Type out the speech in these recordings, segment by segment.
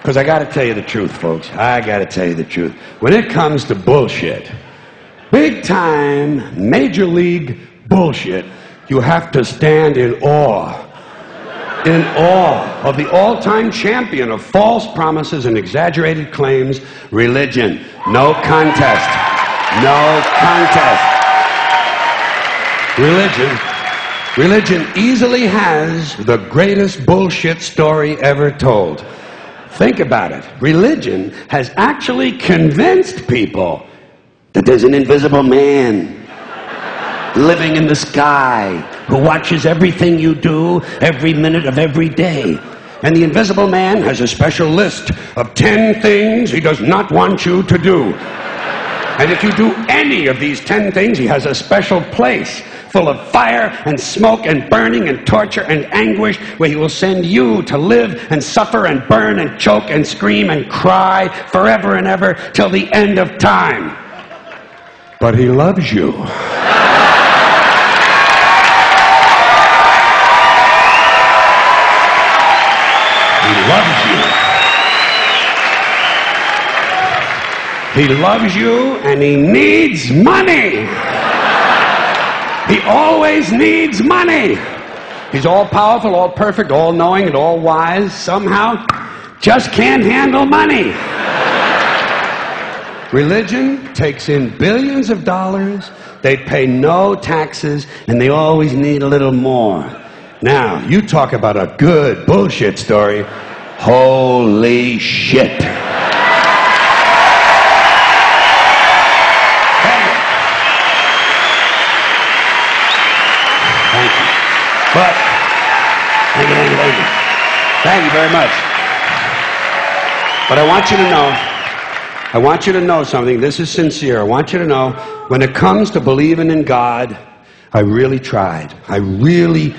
Because I got to tell you the truth, folks. I got to tell you the truth. When it comes to bullshit, big time, major league bullshit, you have to stand in awe. In awe of the all-time champion of false promises and exaggerated claims, religion. No contest. No contest. Religion easily has the greatest bullshit story ever told. Think about it. Religion has actually convinced people that there's an invisible man living in the sky who watches everything you do every minute of every day. And the invisible man has a special list of 10 things he does not want you to do. And if you do any of these 10 things, he has a special place full of fire and smoke and burning and torture and anguish where he will send you to live and suffer and burn and choke and scream and cry forever and ever till the end of time. But he loves you. He loves you. He loves you and he needs money. He always needs money. He's all powerful, all perfect, all knowing, and all wise. Somehow, just can't handle money. Religion takes in billions of dollars. They pay no taxes, and they always need a little more. Now, you talk about a good bullshit story. Holy shit. But, thank you very much. But I want you to know something. This is sincere. I want you to know, when it comes to believing in God, I really tried. I really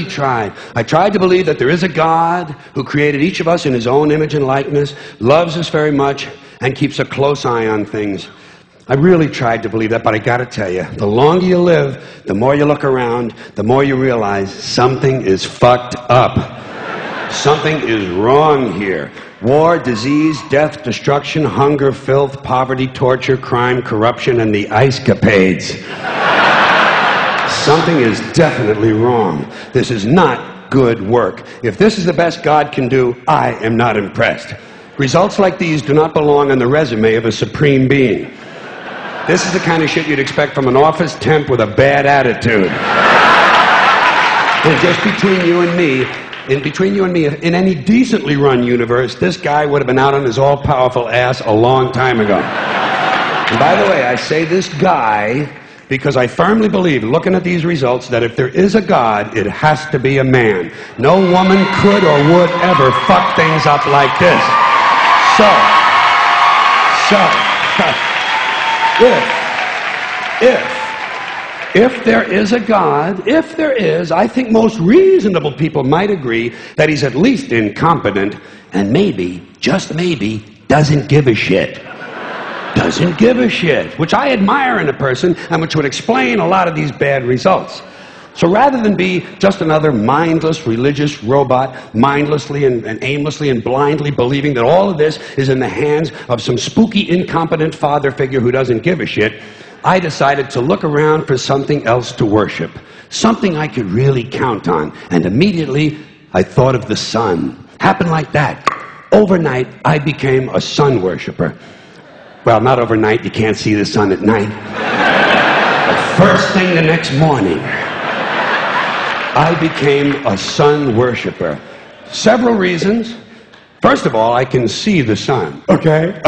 tried. I tried to believe that there is a God who created each of us in his own image and likeness, loves us very much, and keeps a close eye on things. I really tried to believe that, but I got to tell you, the longer you live, the more you look around, the more you realize something is fucked up. Something is wrong here. War, disease, death, destruction, hunger, filth, poverty, torture, crime, corruption, and the ice-capades. Something is definitely wrong. This is not good work. If this is the best God can do, I am not impressed. Results like these do not belong on the resume of a supreme being. This is the kind of shit you'd expect from an office temp with a bad attitude. And just between you and me, in any decently run universe, this guy would have been out on his all-powerful ass a long time ago. And by the way, I say this guy because I firmly believe, looking at these results, that if there is a God, it has to be a man. No woman could or would ever fuck things up like this. If there is a God, if there is, I think most reasonable people might agree that he's at least incompetent and maybe, just maybe, doesn't give a shit. Doesn't give a shit, which I admire in a person and which would explain a lot of these bad results. So rather than be just another mindless religious robot, mindlessly and aimlessly and blindly believing that all of this is in the hands of some spooky, incompetent father figure who doesn't give a shit, I decided to look around for something else to worship, something I could really count on. And immediately, I thought of the sun. Happened like that. Overnight, I became a sun worshiper. Well, not overnight. You can't see the sun at night. But first thing the next morning, I became a sun worshiper. Several reasons. First of all, I can see the sun. Okay?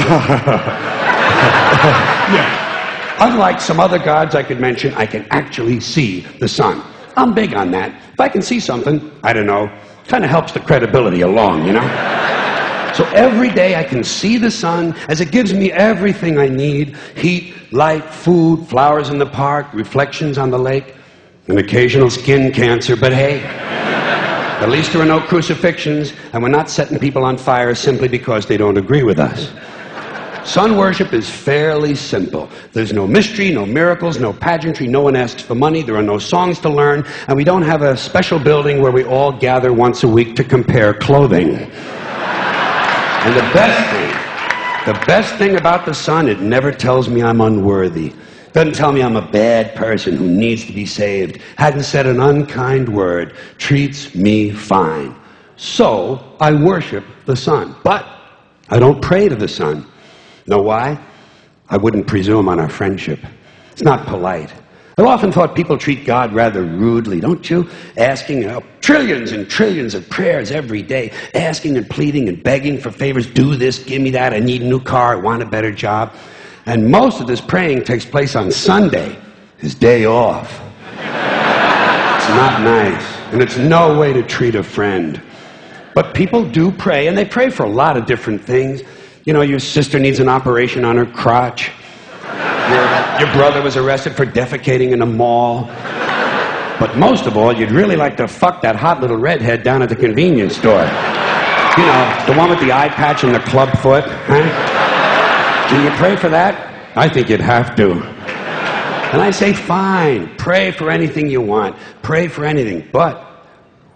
Yeah. Unlike some other gods I could mention, I can actually see the sun. I'm big on that. If I can see something, I don't know, kind of helps the credibility along, you know? So every day I can see the sun as it gives me everything I need: heat, light, food, flowers in the park, reflections on the lake, an occasional skin cancer, but hey, at least there are no crucifixions, and we're not setting people on fire simply because they don't agree with us. Sun worship is fairly simple. There's no mystery, no miracles, no pageantry, no one asks for money, there are no songs to learn, and we don't have a special building where we all gather once a week to compare clothing. And the best thing about the Son, it never tells me I'm unworthy. Doesn't tell me I'm a bad person who needs to be saved. Hadn't said an unkind word. Treats me fine. So I worship the Son. But I don't pray to the Son. Know why? I wouldn't presume on our friendship. It's not polite. I've often thought people treat God rather rudely, don't you? Asking trillions and trillions of prayers every day, asking and pleading and begging for favors. Do this, give me that, I need a new car, I want a better job. And most of this praying takes place on Sunday, his day off. It's not nice, and it's no way to treat a friend. But people do pray, and they pray for a lot of different things. You know, your sister needs an operation on her crotch. Your brother was arrested for defecating in a mall. But most of all, you'd really like to fuck that hot little redhead down at the convenience store. You know, the one with the eye patch and the club foot, huh? Can you pray for that? I think you'd have to. And I say, fine, pray for anything you want. Pray for anything. But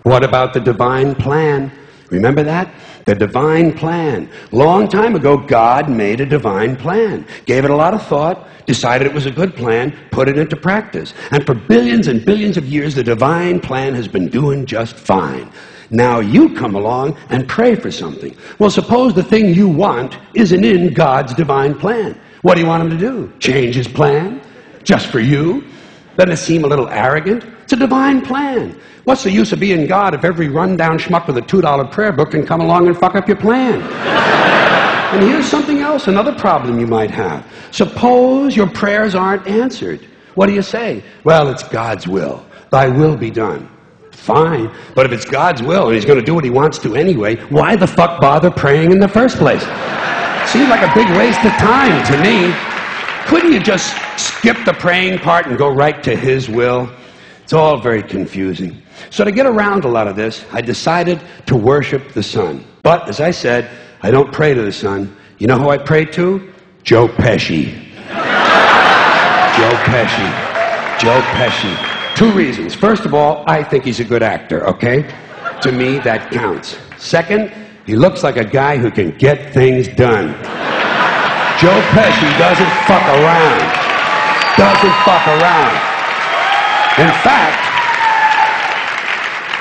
what about the divine plan? Remember that? The divine plan. Long time ago, God made a divine plan. Gave it a lot of thought, decided it was a good plan, put it into practice. And for billions and billions of years, the divine plan has been doing just fine. Now you come along and pray for something. Well, suppose the thing you want isn't in God's divine plan. What do you want him to do? Change his plan? Just for you? Doesn't it seem a little arrogant? It's a divine plan. What's the use of being God if every rundown schmuck with a $2 prayer book can come along and fuck up your plan? And here's something else, another problem you might have. Suppose your prayers aren't answered. What do you say? Well, it's God's will. Thy will be done. Fine, but if it's God's will and he's going to do what he wants to anyway, why the fuck bother praying in the first place? Seems like a big waste of time to me. Couldn't you just skip the praying part and go right to his will? It's all very confusing. So to get around a lot of this, I decided to worship the Son. But, as I said, I don't pray to the Son. You know who I pray to? Joe Pesci. Joe Pesci. Joe Pesci. 2 reasons. First of all, I think he's a good actor, okay? To me, that counts. Second, he looks like a guy who can get things done. Joe Pesci doesn't fuck around. Doesn't fuck around.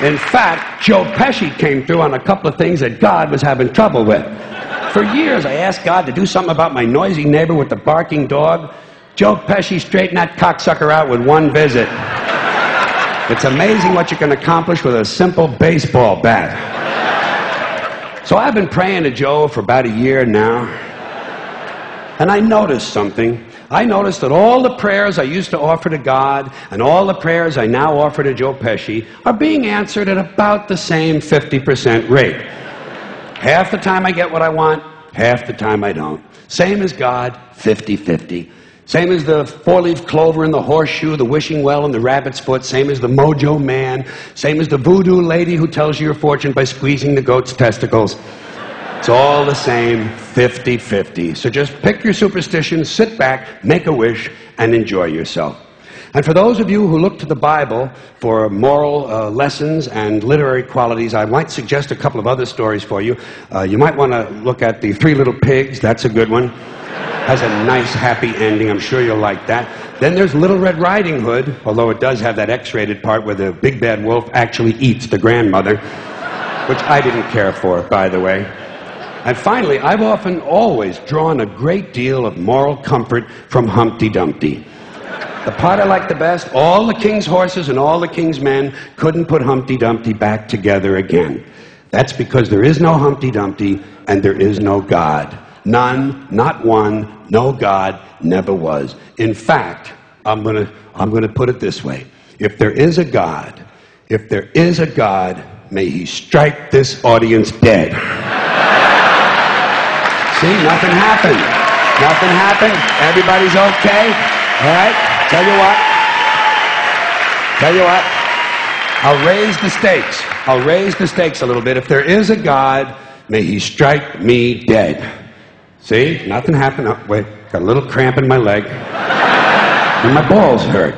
In fact, Joe Pesci came through on a couple of things that God was having trouble with. For years, I asked God to do something about my noisy neighbor with the barking dog. Joe Pesci straightened that cocksucker out with 1 visit. It's amazing what you can accomplish with a simple baseball bat. So I've been praying to Joe for about a year now. And I noticed something. I noticed that all the prayers I used to offer to God and all the prayers I now offer to Joe Pesci are being answered at about the same 50% rate. Half the time I get what I want, half the time I don't. Same as God, 50-50. Same as the 4-leaf clover and the horseshoe, the wishing well and the rabbit's foot. Same as the mojo man. Same as the voodoo lady who tells you your fortune by squeezing the goat's testicles. It's all the same, 50-50. So just pick your superstition, sit back, make a wish, and enjoy yourself. And for those of you who look to the Bible for moral lessons and literary qualities, I might suggest a couple of other stories for you. You might want to look at The 3 Little Pigs. That's a good one. Has a nice, happy ending. I'm sure you'll like that. Then there's Little Red Riding Hood, although it does have that X-rated part where the big bad wolf actually eats the grandmother, which I didn't care for, by the way. And finally, I've often always drawn a great deal of moral comfort from Humpty Dumpty. The part I like the best, all the king's horses and all the king's men couldn't put Humpty Dumpty back together again. That's because there is no Humpty Dumpty and there is no God. None, not one, no God, never was. In fact, I'm gonna put it this way. If there is a God, may he strike this audience dead. See, nothing happened. Nothing happened. Everybody's okay. All right? Tell you what. I'll raise the stakes. I'll raise the stakes a little bit. If there is a God, may he strike me dead. See? Nothing happened. Oh, wait. Got a little cramp in my leg. And my balls hurt.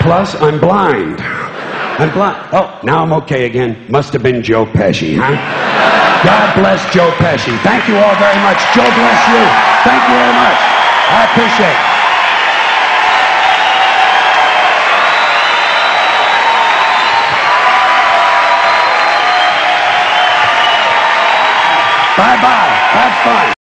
Plus, I'm blind. Oh, now I'm okay again. Must have been Joe Pesci, huh? God bless Joe Pesci. Thank you all very much. Joe bless you. Thank you very much. I appreciate it. Bye-bye. Have fun.